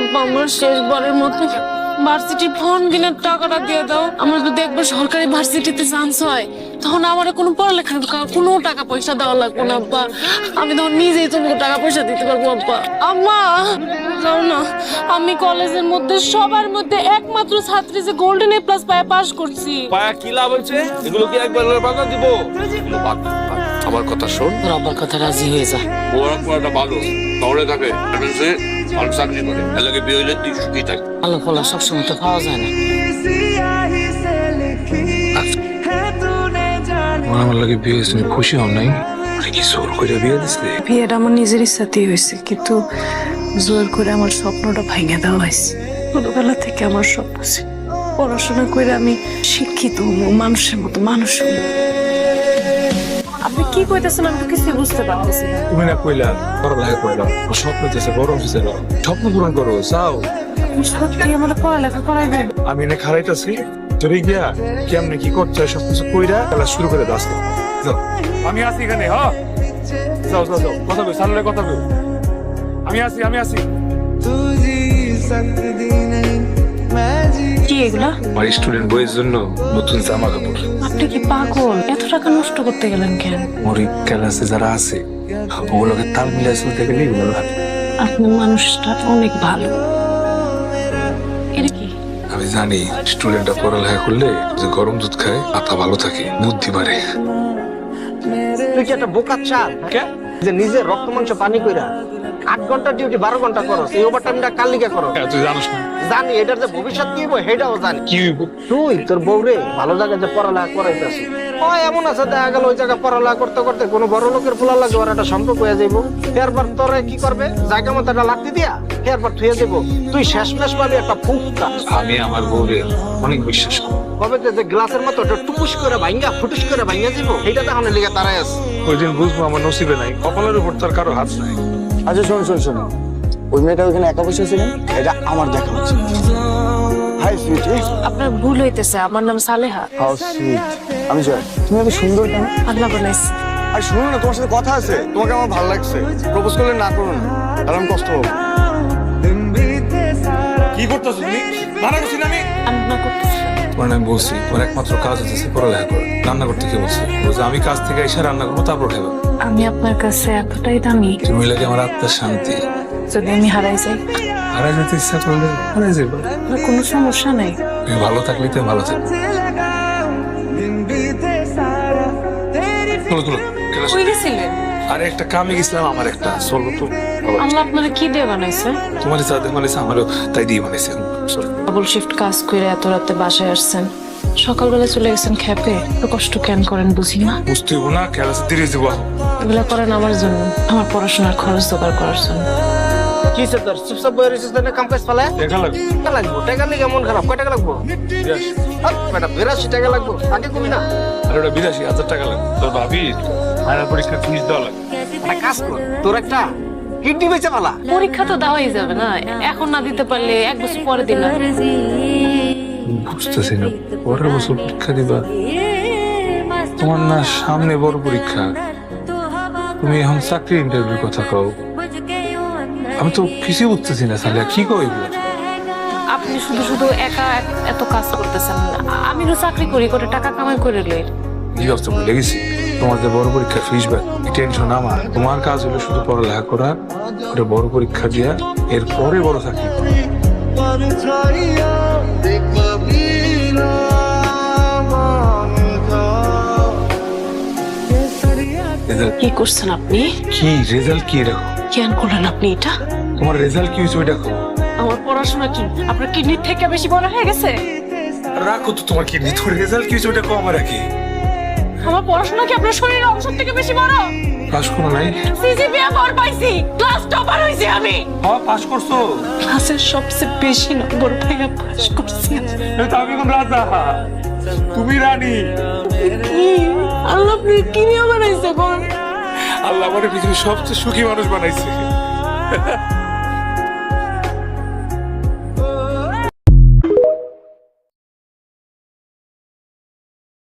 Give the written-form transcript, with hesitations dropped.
আব্বা আমার শেষবারের মতো ভার্সিটি ফর্ম কিনে টাকাটা দিয়ে দাও। আমার যদি একবার সরকারি ভার্সিটিতে চান্স হয় তখন আমার কোনো পড়ালেখার কোনো টাকা পয়সা দেওয়া লাগবে না আব্বা। আমি তখন নিজেই তোমাকে টাকা পয়সা দিতে পারবো আব্বা। আম্মা যাও না, আমি কলেজের মধ্যে সবার মধ্যে একমাত্র ছাত্রী যে গোল্ডেন এ প্লাস পায় পাস করছি। পায়া কি লাভ হয়েছে? এগুলো কি একবার বাধা দিব? আমার কথা শোন, তোর আব্বার কথা রাজি হয়ে যা। ওরা পড়াটা ভালো শহরে থাকে, ভালো চাকরি করে, এলাকায় বিয়ে হইলে তুই সুখী থাক। ভালো ফলা সবসময় তো পাওয়া যায় না। আমার লাগে বিয়ে হয়েছে, খুশি হন নাই? কি জোর করে বিয়ে দিচ্ছে? বিয়েটা আমার নিজের ইচ্ছাতেই হয়েছে, কিন্তু জোর করে আমার স্বপ্নটা ভাঙে দেওয়া হয়েছে। ছোটবেলা থেকে আমার স্বপ্ন ছিল পড়াশোনা করে আমি শিক্ষিত হবো, মানুষের মতো মানুষ হবো। আপনি কি কইতেছেন আমি তো কিছুই বুঝতে পারতেছি না। তুমি না কইলা পড়ালেখা করলাম, স্বপ্ন যেছে বড় অফিসে যাও, স্বপ্ন পূরণ করো, যাও। আপনি সত্যি আমার পড়ালেখা করাইবেন? আমি এনে খারাইতাছি, চলে গিয়া কেমনে কি করতে হয় সবকিছু কইরা খেলা শুরু করে দাস। যাও, আমি আছি এখানে। হ্যাঁ, যাও যাও যাও, কথা কই, সামনে কথা কই। আমি আছি। কি এগুলা? আমার স্টুডেন্ট বইয়ের জন্য নতুন জামা কাপড়। আপনি কি পাগল? এত টাকা নষ্ট করতে গেলেন কেন? ওর ক্লাসে যারা আছে ওগুলোকে তাল মিলিয়ে চলতে গেলে এগুলো লাগে। আপনার মানুষটা অনেক ভালো। এটা কি? আমি জানি স্টুডেন্টরা পড়ালেখা করলে যে গরম দুধ খায় মাথা ভালো থাকে, বুদ্ধি বাড়ে। তুই কি একটা বোকা চাল যে নিজের রক্ত মাংস পানি কইরা 8 ঘন্টা ডিউটি 12 ঘন্টা করো, এই ওভারটাইমটা কাল লিগা করো? তুই জানিস না? জানি, এটার যে ভবিষ্যৎ কি হইব সেটাও জানি। কি হইব? তুই তোর বউরে ভালো জায়গায় যে পড়ালেখা করাইতেছিস, হয় এমন আছে দেখা গেল ওই জায়গায় পড়ালেখা করতে করতে কোনো বড় লোকের ফুলা লাগে ওর একটা সম্পর্ক হয়ে যাইব। এরপর তোরে কি করবে, জায়গা মতো একটা লাগতে দিয়া এরপর থুয়ে দেবো। তুই শেষমেশ পাবি একটা ফুটকা। আমি আমার বউরে অনেক বিশ্বাস করি। কবে যে গ্লাসের মতো ওটা টুকুস করে ভাঙ্গা ফুটুস করে ভাঙ্গা দিব, এইটা দেখানো লিগা তারাই আছে। ওই দিন বুঝবো আমার নসিবে নাই, কপালের উপর তার কারো হাত নাই। আচ্ছা শোন, ওই মেয়েটা ওইখানে একা বসে ছিলেন, এটা আমার দেখা উচিত। হাই সুইটি। আপনার ভুল হইতেছে, আমার নাম সালেহা। How sweet. আমি জয়। তুমি এত সুন্দর কেন? আল্লাহ বানাইছে। আর শুনো না, তোমার সাথে কথা আছে, তোমাকে আমার ভালো লাগছে। প্রপোজ করলে না করো না, তাহলে আমি কষ্ট হবো। কি করতেছো তুমি? মানা করছি না আমি? আমি না করতেছি। তোমার আমি বলছি ওর একমাত্র কাজ হচ্ছে পড়ালেখা করে। রান্না করতে কে বলছে? বলছে আমি কাজ থেকে এসে রান্না করবো, তারপর খাবো। আমি আপনার কাছে এতটাই দামি, তুমি লাগে আমার আত্মার শান্তি। যদি আমি হারাই যাই? হারাই যেতে ইচ্ছা করলে হারাই যাবো, আপনার কোনো সমস্যা নাই। তুমি ভালো থাকলে তুমি ভালো থাকবে। চলো ক্লাস। কই গেছিলেন? আরে একটা কামে গেছিলাম, আমার একটা চলো তো। আল্লাহ আপনারা কি দিয়ে বানাইছে? তোমার যা বানাইছে আমারও তাই দিয়ে বানাইছে। ডাবল শিফট কাজ করে এত রাতে বাসায় আসছেন, সকালবেলা চলে গেছেন খেপে। তো কষ্ট কেন করেন বুঝি না। বুঝতে হবো না, ক্লাসে দেরি দিব। এগুলা করেন আমার জন্য, আমার পড়াশোনার খরচ জোগাড় করার জন্য। কি সে তোর চুপচাপ বইয়ের রিসিস দেনে কাম কাজ ফেলে? দেখা লাগবে। টাকা লাগবো, টাকা লিগে মন খারাপ। কয় টাকা লাগবো? বেটা 82 টাকা লাগবো, আগে কমি না। আর ওটা 82,000 টাকা লাগবে। তোর ভাবি ফাইনাল পরীক্ষার ফিস দেওয়া লাগবে। একটা কাজ কর, তোর একটা কিডনি বেচে ফেলা। পরীক্ষা তো দেওয়াই যাবে না, এখন না দিতে পারলে 1 বছর পরে দিলাম। বুঝতেছি না, পরের বছর পরীক্ষা দিবা? তোমার না সামনে বড় পরীক্ষা, তুমি এখন চাকরি ইন্টারভিউর কথা কও। আমি তো ফিসে বুঝতেছি না, সালিয়া কি কও এগুলো? আপনি শুধু শুধু একা এত কাজ করতেছেন। আমি তো চাকরি করি, করে টাকা কামাই করে লই। এই অবস্থা ভুলে গেছি। তোমার যে বড় পরীক্ষা ফিস ব্যাক, এই টেনশন আমার। তোমার কাজ হলো শুধু পড়ালেখা করা, করে বড় পরীক্ষা দিয়া এরপরে বড় চাকরি করা। কি করছেন আপনি? কি রেজাল্ট কি রাখো? কেন করলেন আপনি এটা? তোমার রেজাল্ট কি হয়েছে ওইটা কো। আমার পড়াশোনা কি আপনার কিডনির থেকে বেশি বড় হয়ে গেছে? রাখো তো তোমার কিডনি, তোর রেজাল্ট কি হয়েছে ওইটা কো আমার রাখি। আমার পড়াশোনা কি আপনার শরীরের অংশ থেকে বেশি বড়? পাস করো নাই? সিজিপিএ বড় পাইছি, ক্লাস টপার হইছি আমি। হ্যাঁ পাস করছো। ক্লাসের সবচেয়ে বেশি নম্বর পেয়ে পাস করছি। এটা আমি কোন রাজা, তুমি রানী। কি আল্লাহ আপনি কি নিয়ে বানাইছে কোন? আল্লাহ আমার পৃথিবীর সবচেয়ে সুখী মানুষ বানাইছে।